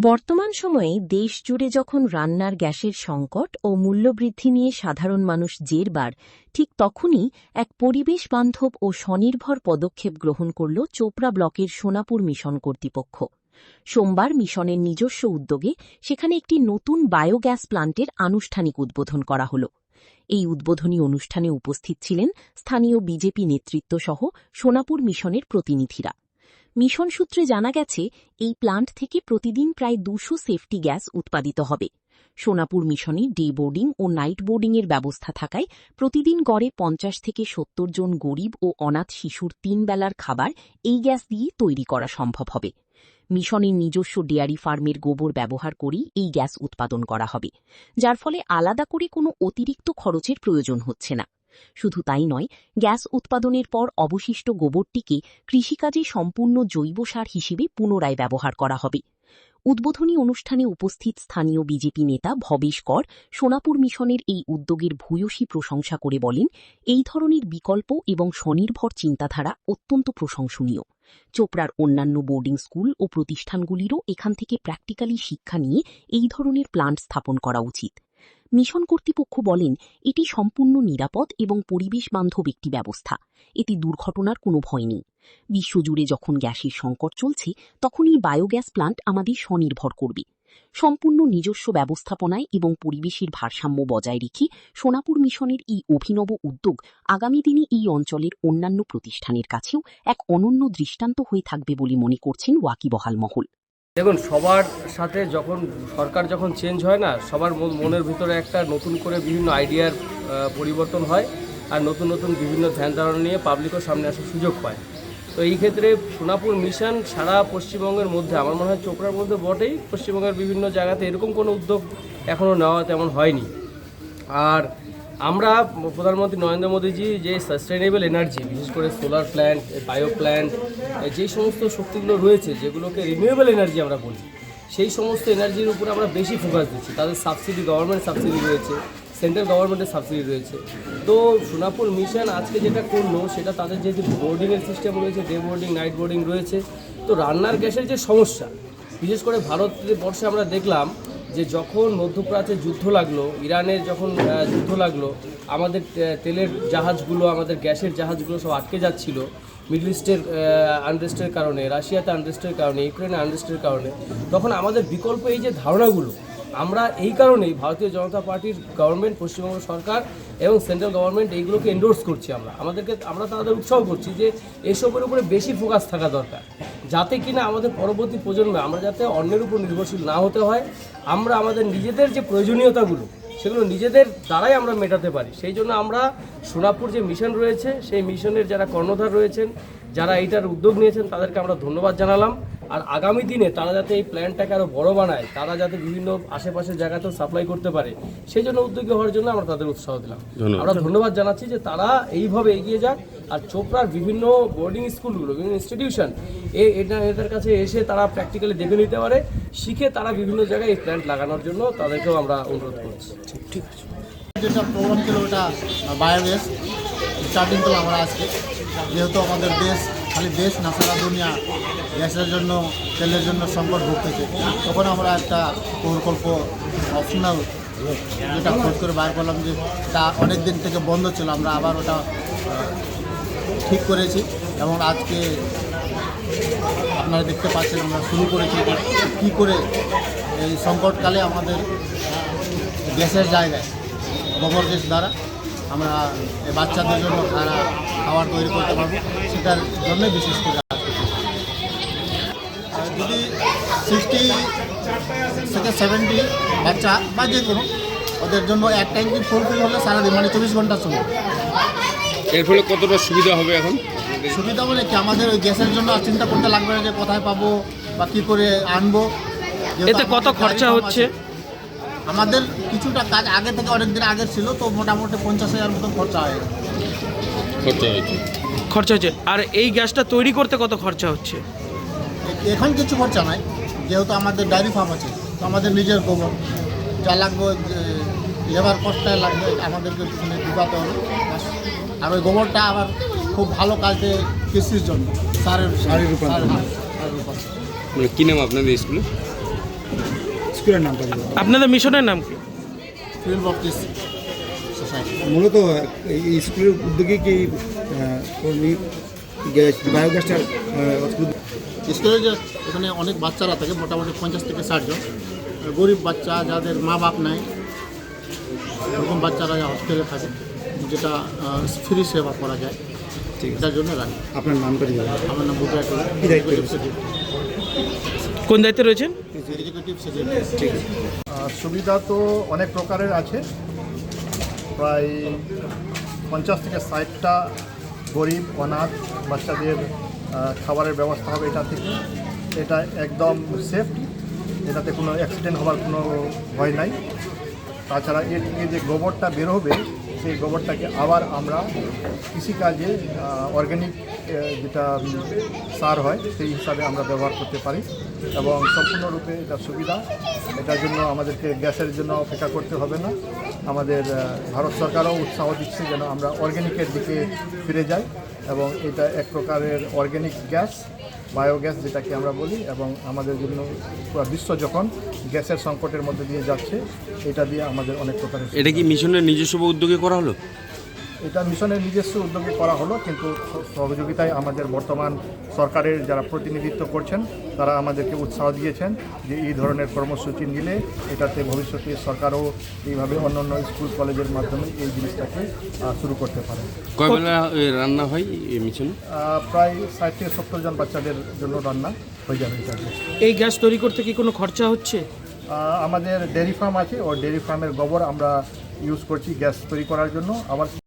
বর্তমান সময়ে দেশ জুড়ে যখন রান্নার গ্যাসের সংকট ও মূল্যবৃদ্ধি নিয়ে সাধারণ মানুষ জেরবার, ঠিক তখনই এক পরিবেশ বান্ধব ও স্বনির্ভর পদক্ষেপ গ্রহণ করল চোপড়া ব্লকের সোনাপুর মিশন কর্তৃপক্ষ। সোমবার মিশনের নিজস্ব উদ্যোগে সেখানে একটি নতুন বায়োগ্যাস প্লান্টের আনুষ্ঠানিক উদ্বোধন করা হল। এই উদ্বোধনী অনুষ্ঠানে উপস্থিত ছিলেন স্থানীয় বিজেপি নেতৃত্বসহ সোনাপুর মিশনের প্রতিনিধিরা। মিশন সূত্রে জানা গেছে, এই প্লান্ট থেকে প্রতিদিন প্রায় 200 সেফটি গ্যাস উৎপাদিত হবে। সোনাপুর মিশনে ডে বোর্ডিং ও নাইট বোর্ডিংয়ের ব্যবস্থা থাকায় প্রতিদিন গড়ে 50 থেকে 70 জন গরিব ও অনাথ শিশুর 3 বেলার খাবার এই গ্যাস দিয়ে তৈরি করা সম্ভব হবে। মিশনের নিজস্ব ডেয়ারি ফার্মের গোবর ব্যবহার করেই এই গ্যাস উৎপাদন করা হবে, যার ফলে আলাদা করে কোনো অতিরিক্ত খরচের প্রয়োজন হচ্ছে না। শুধু তাই নয়, গ্যাস উৎপাদনের পর অবশিষ্ট গোবরটিকে কৃষিকাজে সম্পূর্ণ জৈব সার হিসেবে পুনরায় ব্যবহার করা হবে। উদ্বোধনী অনুষ্ঠানে উপস্থিত স্থানীয় বিজেপি নেতা ভবেশ কর সোনাপুর মিশনের এই উদ্যোগের ভূয়সী প্রশংসা করে বলেন, এই ধরনের বিকল্প এবং স্বনির্ভর চিন্তাধারা অত্যন্ত প্রশংসনীয়। চোপড়ার অন্যান্য বোর্ডিং স্কুল ও প্রতিষ্ঠানগুলিরও এখান থেকে প্র্যাকটিক্যালি শিক্ষা নিয়ে এই ধরনের প্লান্ট স্থাপন করা উচিত। মিশন কর্তৃপক্ষ বলেন, এটি সম্পূর্ণ নিরাপদ এবং পরিবেশ বান্ধব একটি ব্যবস্থা। এতে দুর্ঘটনার কোনো ভয় নেই। বিশ্বজুড়ে যখন গ্যাসের সংকট চলছে, তখন এই বায়োগ্যাস প্লান্ট আমাদের স্বনির্ভর করবে। সম্পূর্ণ নিজস্ব ব্যবস্থাপনায় এবং পরিবেশের ভারসাম্য বজায় রেখে সোনাপুর মিশনের এই অভিনব উদ্যোগ আগামী দিনে এই অঞ্চলের অন্যান্য প্রতিষ্ঠানের কাছেও এক অনন্য দৃষ্টান্ত হয়ে থাকবে বলে মনে করছেন ওয়াকিবহাল মহল। দেখুন, সবার সাথে যখন সরকার যখন চেঞ্জ হয় না, সবার মনের ভিতরে একটা নতুন করে বিভিন্ন আইডিয়ার পরিবর্তন হয়, আর নতুন নতুন বিভিন্ন ধ্যান ধারণা নিয়ে পাবলিকও সামনে আসার সুযোগ পায়। তো এই ক্ষেত্রে সোনাপুর মিশন সারা পশ্চিমবঙ্গের মধ্যে, আমার মনে হয় চোপড়ার মধ্যে বটেই, পশ্চিমবঙ্গের বিভিন্ন জায়গাতে এরকম কোনো উদ্যোগ এখনও নেওয়া তেমন হয়নি। আর আমরা প্রধানমন্ত্রী নরেন্দ্র মোদীজি যে সাস্টেনেবল এনার্জি, বিশেষ করে সোলার প্ল্যান্ট, বায়ো প্ল্যান্ট, যেই সমস্ত শক্তিগুলো রয়েছে, যেগুলোকে রিনিউয়েবল এনার্জি আমরা বলি, সেই সমস্ত এনার্জির উপর আমরা বেশি ফোকাস দিচ্ছি। তাদের সাবসিডি, গভর্নমেন্ট সাবসিডি রয়েছে, সেন্ট্রাল গভর্নমেন্টের সাবসিডি রয়েছে। তো সোনাপুর মিশন আজকে যেটা করলো, সেটা তাদের যেহেতু বোর্ডিংয়ের সিস্টেম রয়েছে, ডে বোর্ডিং, নাইট বোর্ডিং রয়েছে, তো রান্নার গ্যাসের যে সমস্যা, বিশেষ করে ভারতবর্ষে আমরা দেখলাম যে যখন মধ্যপ্রাচ্যে যুদ্ধ লাগলো, ইরানের যখন যুদ্ধ লাগলো, আমাদের তেলের জাহাজগুলো, আমাদের গ্যাসের জাহাজগুলো সব আটকে যাচ্ছিল মিডল ইস্টের আনরেস্টের কারণে, রাশিয়াতে আনরেস্টের কারণে, ইউক্রেনে আনরেস্টের কারণে। তখন আমাদের বিকল্প এই যে ধারণাগুলো, আমরা এই কারণেই ভারতীয় জনতা পার্টির গভর্নমেন্ট, পশ্চিমবঙ্গ সরকার এবং সেন্ট্রাল গভর্নমেন্ট এইগুলোকে এন্ডোর্স করছি। আমরা তাদের উৎসাহ করছি যে এসবের উপরে বেশি ফোকাস থাকা দরকার, যাতে কিনা আমাদের পরবর্তী প্রজন্মে আমরা যাতে অন্যের উপর নির্ভরশীল না হতে হয়, আমরা আমাদের নিজেদের যে প্রয়োজনীয়তাগুলো সেগুলো নিজেদের দ্বারাই আমরা মেটাতে পারি। সেই জন্য আমরা সোনাপুর যে মিশন রয়েছে, সেই মিশনের যারা কর্ণধার রয়েছেন, যারা এইটার উদ্যোগ নিয়েছেন, তাদেরকে আমরা ধন্যবাদ জানালাম। আর আগামী দিনে তারা যাতে এই প্ল্যান্টটাকে আরও বড় বানায়, তারা যাতে বিভিন্ন আশেপাশের জায়গাতেও সাপ্লাই করতে পারে, সেই জন্য উদ্যোগী হওয়ার জন্য আমরা তাদের উৎসাহ দিলাম। আমরা ধন্যবাদ জানাচ্ছি যে তারা এইভাবে এগিয়ে যাক। আর চোপড়ার বিভিন্ন বোর্ডিং স্কুলগুলো, বিভিন্ন ইনস্টিটিউশন এটার কাছে এসে তারা প্র্যাকটিক্যালি দেখে নিতে পারে, শিখে তারা বিভিন্ন জায়গায় এই প্ল্যান্ট লাগানোর জন্য তাদেরকেও আমরা অনুরোধ করছি। ঠিক আছে। যেটা প্রোগ্রাম ছিল ওটা বায়োগ্যাস স্টার্টিং করলাম আমরা আজকে। যেহেতু আমাদের দেশ, খালি দেশ না সারা দুনিয়া গ্যাসের জন্য, তেলের জন্য সংকট ভুগতেছে, তখন আমরা একটা প্রকল্প অপশনাল যেটা খোঁজ করে বার করলাম, যে তা অনেক দিন থেকে বন্ধ ছিল, আমরা আবার ওটা ঠিক করেছি। এবং আজকে আপনারা দেখতে পাচ্ছেন আমরা শুরু করেছি কী করে এই সংকটকালে আমাদের গ্যাসের জায়গায় গোবর গ্যাস দ্বারা আমরা বাচ্চাদের জন্য খাবার তৈরি করতে পারবো, সেটার জন্য বিশেষ করে যদি 60 থেকে 70 বাচ্চা বা যে কোনো, ওদের জন্য এক ট্যাঙ্কি ফুলফিল হলে সারাদিন, মানে 24 ঘন্টার সময়। এর ফলে কতটা সুবিধা হবে? এখন সুবিধা বলে কি, আমাদের ওই গ্যাসের জন্য আর চিন্তা করতে লাগবে না যে কোথায় পাবো বা কী করে আনবো। এতে কত খরচা হচ্ছে? আমাদের কিছুটা কাজ আগে থেকে অনেক দিন আগের ছিল, তো মোটামুটি 50,000 মতো খরচা হয়ে গেছে। খরচা হচ্ছে। আর এই গ্যাসটা তৈরি করতে কত খরচা হচ্ছে? এখন কিছু খরচা নাই, যেহেতু আমাদের ডায়েরি ফার্ম আছে, তো আমাদের নিজের গোবর যা লাগবে, লেবার কস্টটাই লাগবে, আমাদেরকে পিছনে ডুবাতে হবে। আর ওই গোবরটা আবার খুব ভালো কাজে কৃষির জন্য সারের রূপান্তর। কি নাম আপনাদের স্কুলে? স্কুলের নামটা বলুন। আপনাদের মিশনের নাম কি? Field Baptist society. মূলত এই স্কুলের উদ্যোগে কি গ্যাস বায়োগ্যাসটা স্কুলে যে এখানে অনেক বাচ্চারা থাকে, মোটামুটি 50 থেকে 60 জন। গরিব বাচ্চা, যাদের মা বাপ নাই, এরকম বাচ্চারা হস্টেলে থাকে, যেটা ফ্রি সেবা করা যায়, ঠিক আছে। এটার জন্য রাখি। আপনার নামটা দিয়ে আমার নাম বুধরায় কি দায়িত্ব রয়েছে? কোন দায়িত্বে রয়েছেন? Executive secretary. ঠিক আছে। সুবিধা তো অনেক প্রকারের আছে। প্রায় 50 থেকে 60টা গরিব অনাথ বাচ্চাদের খাবারের ব্যবস্থা হবে এটা থেকে। এটা একদম সেফ, এটাতে কোনো অ্যাক্সিডেন্ট হওয়ার কোনো ভয় নাই। তাছাড়া এর থেকে যে গোবরটা বের হবে, সেই গোবরটাকে আবার আমরা কৃষিকাজে অর্গ্যানিক যেটা সার হয় সেই হিসাবে আমরা ব্যবহার করতে পারি এবং সম্পূর্ণরূপে এটা সুবিধা। এটার জন্য আমাদেরকে গ্যাসের জন্য অপেক্ষা করতে হবে না। আমাদের ভারত সরকারও উৎসাহ দিচ্ছে যেন আমরা অর্গ্যানিকের দিকে ফিরে যাই এবং এটা এক প্রকারের অর্গ্যানিক গ্যাস, বায়োগ্যাস যেটাকে আমরা বলি, এবং আমাদের জন্য পুরো বিশ্ব যখন গ্যাসের সংকটের মধ্যে দিয়ে যাচ্ছে, এটা দিয়ে আমাদের অনেক প্রকারের এটা কি মিশনের নিজস্ব উদ্যোগে করা হলো? এটা মিশনের নিজস্ব উদ্যোগে করা হলো, কিন্তু সহযোগিতায় আমাদের বর্তমান সরকারের যারা প্রতিনিধিত্ব করছেন তারা আমাদেরকে উৎসাহ দিয়েছেন যে এই ধরনের কর্মসূচি নিলে এটাতে ভবিষ্যতে সরকারও এইভাবে অন্যান্য স্কুল কলেজের মাধ্যমে এই জিনিসটাকে শুরু করতে পারে। কয় বেলা রান্না হয় এই মিশনে? প্রায় 60 থেকে 70 জন বাচ্চাদের জন্য রান্না হয়ে যাবে এটাতে। এই গ্যাস তৈরি করতে কি কোনো খরচা হচ্ছে? আমাদের ডেয়ারি ফার্ম আছে, ও ডেয়ারি ফার্মের গোবর আমরা ইউজ করছি গ্যাস তৈরি করার জন্য। আবার